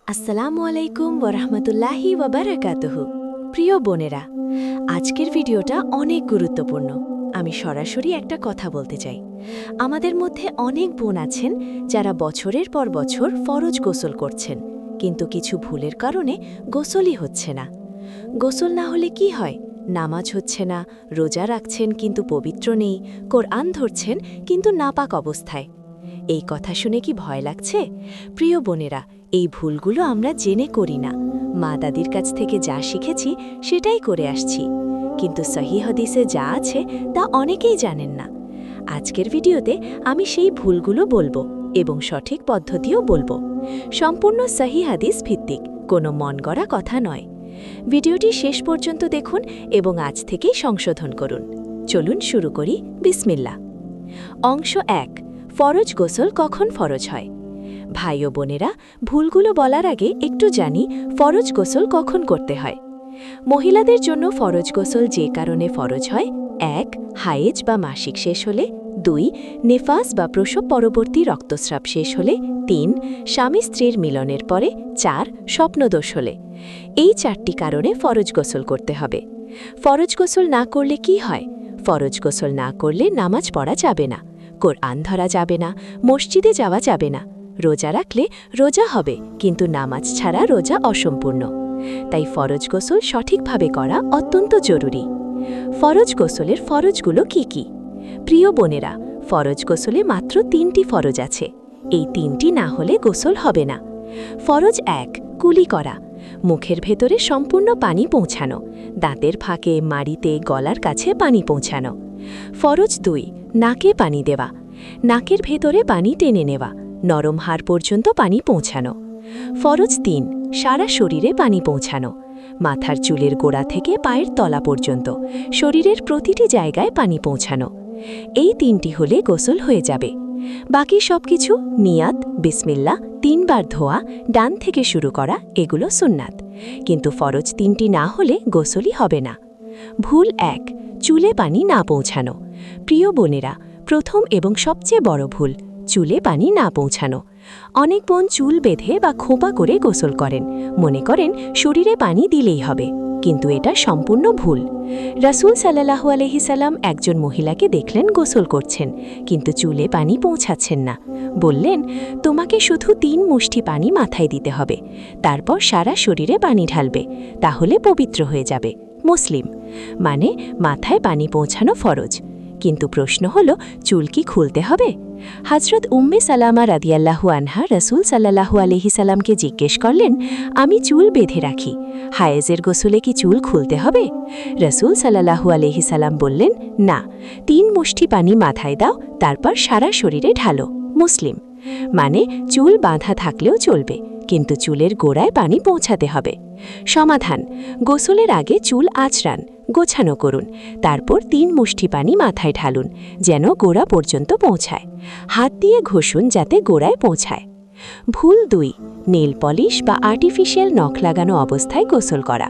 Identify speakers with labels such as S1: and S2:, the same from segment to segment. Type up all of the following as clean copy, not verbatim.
S1: আসসালামু আলাইকুম ওরহমতুল্লাহি ওয়াবারাকাতুহু। প্রিয় বোনেরা, আজকের ভিডিওটা অনেক গুরুত্বপূর্ণ। আমি সরাসরি একটা কথা বলতে চাই। আমাদের মধ্যে অনেক বোন আছেন যারা বছরের পর বছর ফরজ গোসল করছেন, কিন্তু কিছু ভুলের কারণে গোসলই হচ্ছে না। গোসল না হলে কি হয়? নামাজ হচ্ছে না, রোজা রাখছেন কিন্তু পবিত্র নেই, কোরআন ধরছেন কিন্তু নাপাক অবস্থায়। এই কথা শুনে কি ভয় লাগছে? প্রিয় বোনেরা, এই ভুলগুলো আমরা জেনে করি না। মা দাদির কাছ থেকে যা শিখেছি সেটাই করে আসছি, কিন্তু সহিহ হাদিসে যা আছে তা অনেকেই জানেন না। আজকের ভিডিওতে আমি সেই ভুলগুলো বলবো এবং সঠিক পদ্ধতিও বলবো। সম্পূর্ণ সহিহ হাদিস ভিত্তিক, কোনো মন গড়া কথা নয়। ভিডিওটি শেষ পর্যন্ত দেখুন এবং আজ থেকেই সংশোধন করুন। চলুন শুরু করি। বিসমিল্লাহ। অংশ ১, ফরজ গোসল কখন ফরজ হয়? ভাই ও বোনেরা, ভুলগুলো বলার আগে একটু জানি ফরজ গোসল কখন করতে হয়। মহিলাদের জন্য ফরজ গোসল যে কারণে ফরজ হয়: ১, হায়েজ বা মাসিক শেষ হলে; ২, নেফাস বা প্রসব পরবর্তী রক্তস্রাব শেষ হলে; ৩, স্বামী স্ত্রীর মিলনের পরে; ৪, স্বপ্নদোষ হলে। এই ৪টি কারণে ফরজ গোসল করতে হবে। ফরজ গোসল না করলে কি হয়? ফরজ গোসল না করলে নামাজ পড়া যাবে না, কোরআন ধরা যাবে না, মসজিদে যাওয়া যাবে না। রোজা রাখলে রোজা হবে, কিন্তু নামাজ ছাড়া রোজা অসম্পূর্ণ। তাই ফরজ গোসল সঠিকভাবে করা অত্যন্ত জরুরি। ফরজ গোসলের ফরজগুলো কি কি? প্রিয় বোনেরা, ফরজ গোসলে মাত্র 3টি ফরজ আছে। এই 3টি না হলে গোসল হবে না। ফরজ ১, কুলি করা। মুখের ভেতরে সম্পূর্ণ পানি পৌঁছানো, দাঁতের ফাঁকে, মাড়িতে, গলার কাছে পানি পৌঁছানো। ফরজ ২, নাকে পানি দেওয়া। নাকের ভেতরে পানি টেনে নেওয়া, নরম হাড় পর্যন্ত পানি পৌঁছানো। ফরজ ৩, সারা শরীরে পানি পৌঁছানো। মাথার চুলের গোড়া থেকে পায়ের তলা পর্যন্ত শরীরের প্রতিটি জায়গায় পানি পৌঁছানো। এই 3টি হলে গোসল হয়ে যাবে। বাকি সবকিছু নিয়াত, বিসমিল্লাহ, 3 বার ধোয়া, ডান থেকে শুরু করা, এগুলো সুন্নাত। কিন্তু ফরজ 3টি না হলে গোসলই হবে না। ভুল ১, চুলে পানি না পৌঁছানো। প্রিয় বোনেরা, প্রথম এবং সবচেয়ে বড় ভুল চুলে পানি না পৌঁছানো। অনেক বোন চুল বেঁধে বা খোঁপা করে গোসল করেন, মনে করেন শরীরে পানি দিলেই হবে, কিন্তু এটা সম্পূর্ণ ভুল। রাসূল সাল্লাল্লাহু আলাইহি সাল্লাম একজন মহিলাকে দেখলেন গোসল করছেন, কিন্তু চুলে পানি পৌঁছাচ্ছেন না। বললেন, তোমাকে শুধু 3 মুষ্টি পানি মাথায় দিতে হবে, তারপর সারা শরীরে পানি ঢালবে, তাহলে পবিত্র হয়ে যাবে। মুসলিম। মানে মাথায় পানি পৌঁছানো ফরজ, কিন্তু প্রশ্ন হলো, চুল কি খুলতে হবে? হযরত উম্মে সালামা রাদিয়াল্লাহু আনহা রাসূল সাল্লাল্লাহু আলাইহি সাল্লামকে জিজ্ঞেস করলেন, আমি চুল বেঁধে রাখি, হায়েজের গোসলে কি চুল খুলতে হবে? রাসূল সাল্লাল্লাহু আলাইহি সাল্লাম বললেন, না, 3 মুষ্টি পানি মাথায় দাও, তারপর সারা শরীরে ঢালো। মুসলিম। মানে চুল বাঁধা থাকলেও চলবে, কিন্তু চুলের গোড়ায় পানি পৌঁছাতে হবে। সমাধান: গোসলের আগে চুল আঁচড়ান, গোছানো করুন, তারপর 3 মুষ্টি পানি মাথায় ঢালুন, যেন গোড়া পর্যন্ত পৌঁছায়। হাত দিয়ে ঘষুন যাতে গোড়ায় পৌঁছায়। ভুল ২, নেল পলিশ বা আর্টিফিশিয়াল নখ লাগানো অবস্থায় গোসল করা।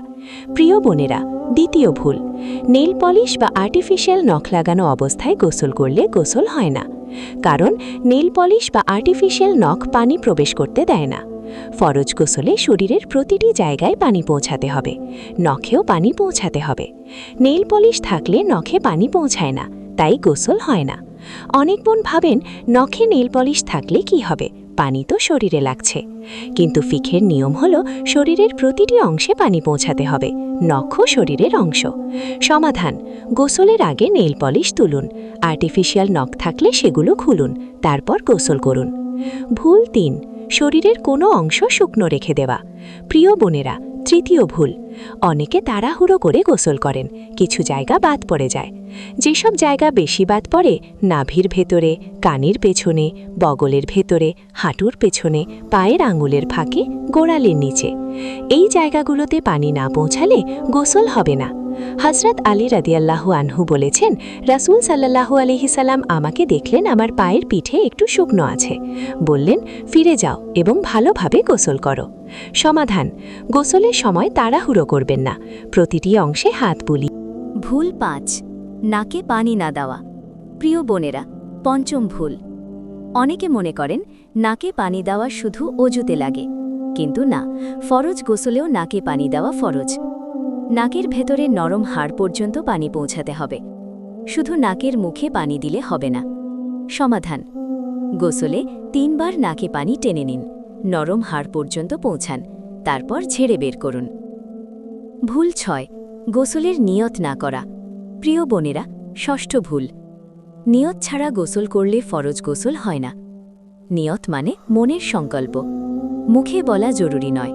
S1: প্রিয় বোনেরা, দ্বিতীয় ভুল, নেল পলিশ বা আর্টিফিশিয়াল নখ লাগানো অবস্থায় গোসল করলে গোসল হয় না। কারণ নেল পলিশ বা আর্টিফিশিয়াল নখ পানি প্রবেশ করতে দেয় না। ফরজ গোসলে শরীরের প্রতিটি জায়গায় পানি পৌঁছাতে হবে, নখেও পানি পৌঁছাতে হবে। নেল পলিশ থাকলে নখে পানি পৌঁছায় না, তাই গোসল হয় না। অনেক বোন ভাবেন, নখে নেল পলিশ থাকলে কি হবে, পানি তো শরীরে লাগছে। কিন্তু ফিকহের নিয়ম হলো, শরীরের প্রতিটি অংশে পানি পৌঁছাতে হবে, নখও শরীরের অংশ। সমাধান: গোসলের আগে নেল পলিশ তুলুন, আর্টিফিশিয়াল নখ থাকলে সেগুলো খুলুন, তারপর গোসল করুন। ভুল ৩, শরীরের কোনো অংশ শুকনো রেখে দেওয়া। প্রিয় বোনেরা, তৃতীয় ভুল, অনেকে তাড়াহুড়ো করে গোসল করেন, কিছু জায়গা বাদ পড়ে যায়। যেসব জায়গা বেশি বাদ পড়ে, নাভির ভেতরে, কানের পেছনে, বগলের ভেতরে, হাঁটুর পেছনে, পায়ের আঙুলের ফাঁকে, গোড়ালির নিচে, এই জায়গাগুলোতে পানি না পৌঁছালে গোসল হবে না। হযরত আলী রাদিয়াল্লাহু আনহু বলেছেন, রাসূল সাল্লাল্লাহু আলাইহি সাল্লাম আমাকে দেখলেন আমার পায়ের পিঠে একটু শুকনো আছে, বললেন, ফিরে যাও এবং ভালোভাবে গোসল করো। সমাধান: গোসলের সময় তাড়াহুড়ো করবেন না, প্রতিটি অংশে হাত বুলিয়ে।
S2: ভুল ৫, নাকে পানি না দেওয়া। প্রিয় বোনেরা, পঞ্চম ভুল, অনেকে মনে করেন নাকে পানি দেওয়া শুধু অজুতে লাগে, কিন্তু না, ফরজ গোসলেও নাকে পানি দেওয়া ফরজ। নাকের ভেতরে নরম হাড় পর্যন্ত পানি পৌঁছাতে হবে। শুধু নাকের মুখে পানি দিলে হবে না। সমাধান: গোসলে 3 বার নাকে পানি টেনে নিন, নরম হাড় পর্যন্ত পৌঁছান, তারপর ঝেড়ে বের করুন। ভুল 6, গোসলের নিয়ত না করা। প্রিয় বোনেরা, ষষ্ঠ ভুল, নিয়ত ছাড়া গোসল করলে ফরজ গোসল হয় না। নিয়ত মানে মনের সংকল্প, মুখে বলা জরুরি নয়।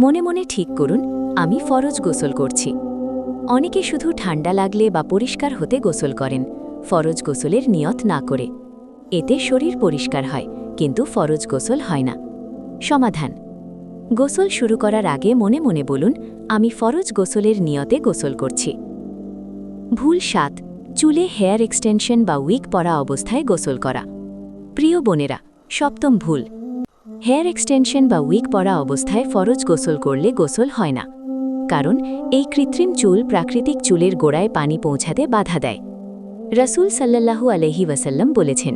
S2: মনে মনে ঠিক করুন, আমি ফরজ গোসল করছি। অনেকে শুধু ঠান্ডা লাগলে বা পরিষ্কার হতে গোসল করেন, ফরজ গোসলের নিয়ত না করে। এতে শরীর পরিষ্কার হয়, কিন্তু ফরজ গোসল হয় না। সমাধান: গোসল শুরু করার আগে মনে মনে বলুন, আমি ফরজ গোসলের নিয়তে গোসল করছি। ভুল 7, চুলে হেয়ার এক্সটেনশন বা উইগ পরা অবস্থায় গোসল করা। প্রিয় বোনেরা, সপ্তম ভুল, হেয়ার এক্সটেনশন বা উইগ পরা অবস্থায় ফরজ গোসল করলে গোসল হয় না। কারণ এই কৃত্রিম চুল প্রাকৃতিক চুলের গোড়ায় পানি পৌঁছাতে বাধা দেয়। রাসূল সাল্লাল্লাহু আলাইহি ওয়াসাল্লাম বলেছেন,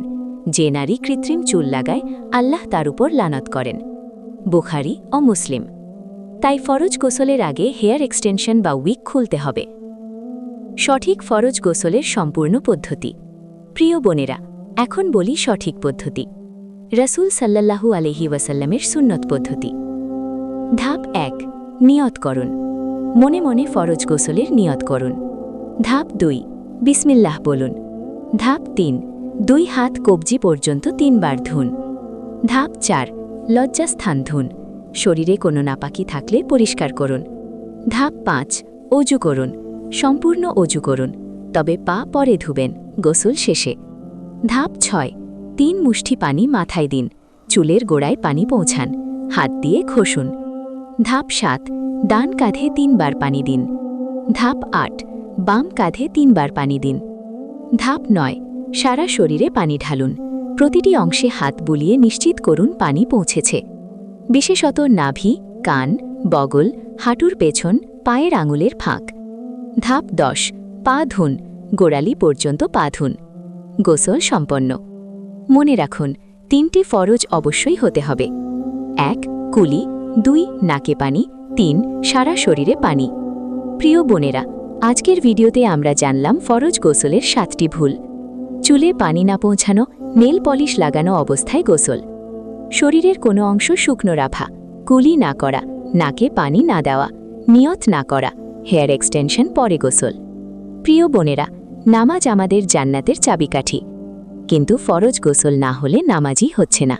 S2: যে নারী কৃত্রিম চুল লাগায়, আল্লাহ তার উপর লানত করেন। বুখারী ও মুসলিম। তাই ফরজ গোসলের আগে হেয়ার এক্সটেনশন বা উইগ খুলতে হবে। সঠিক ফরজ গোসলের সম্পূর্ণ পদ্ধতি। প্রিয় বোনেরা, এখন বলি সঠিক পদ্ধতি। রাসূল সাল্লাল্লাহু আলাইহি ওয়াসাল্লামের সুন্নত পদ্ধতি। ধাপ 1, নিয়ত করুন। মনে মনে ফরজ গোসলের নিয়ত করুন। ধাপ 2, বিসমিল্লাহ বলুন। ধাপ 3, 2 হাত কবজি পর্যন্ত 3 বার ধুন। ধাপ 4, লজ্জাস্থান ধুন। শরীরে কোনো নাপাকি থাকলে পরিষ্কার করুন। ধাপ 5, অজু করুন। সম্পূর্ণ অজু করুন, তবে পা পরে ধুবেন, গোসল শেষে। ধাপ 6, 3 মুষ্টি পানি মাথায় দিন, চুলের গোড়ায় পানি পৌঁছান, হাত দিয়ে ঘষুন। ধাপ 7, ডান কাঁধে 3 বার পানি দিন। ধাপ 8, বাম কাঁধে 3 বার পানি দিন। ধাপ 9, সারা শরীরে পানি ঢালুন। প্রতিটি অংশে হাত বুলিয়ে নিশ্চিত করুন পানি পৌঁছেছে, বিশেষত নাভি, কান, বগল, হাঁটুর পেছন, পায়ের আঙুলের ফাঁক। ধাপ 10, পা ধুন, গোড়ালি পর্যন্ত পা ধুন। গোসল সম্পন্ন। মনে রাখুন, 3টি ফরজ অবশ্যই হতে হবে। 1, কুলি। 2, নাকে পানি। 3, সারা শরীরে পানি। প্রিয় বোনেরা, আজকের ভিডিওতে আমরা জানলাম ফরজ গোসলের 7টি ভুল। চুলে পানি না পৌঁছানো, নেল পলিশ লাগানো অবস্থায় গোসল, শরীরের কোনো অংশ শুকনো রাখা, কুলি না করা, নাকে পানি না দেওয়া, নিয়ত না করা, হেয়ার এক্সটেনশন পরে গোসল। প্রিয় বোনেরা, নামাজ আমাদের জান্নাতের চাবিকাঠি, কিন্তু ফরজ গোসল না হলে নামাজই হচ্ছে না।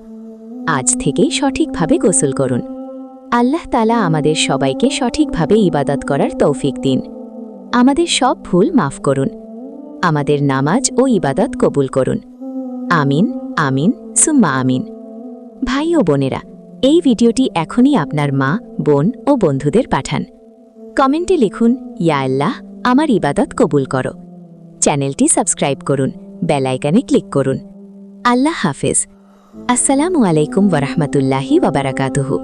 S2: আজ থেকেই সঠিকভাবে গোসল করুন। আল্লাহ তাআলা আমাদের সবাইকে সঠিকভাবে ইবাদত করার তৌফিক দিন। আমাদের সব ভুল মাফ করুন। আমাদের নামাজ ও ইবাদত কবুল করুন। আমিন, আমিন, সুম্মা আমিন। ভাই ও বোনেরা, এই ভিডিওটি এখনই আপনার মা, বোন ও বন্ধুদের পাঠান। কমেন্টে লিখুন, ইয়া আল্লাহ, আমার ইবাদত কবুল করো। চ্যানেলটি সাবস্ক্রাইব করুন, বেল আইকনে ক্লিক করুন। আল্লাহ হাফেজ। আসসালামু আলাইকুম ওয়া রাহমাতুল্লাহি ওয়া বারাকাতুহু।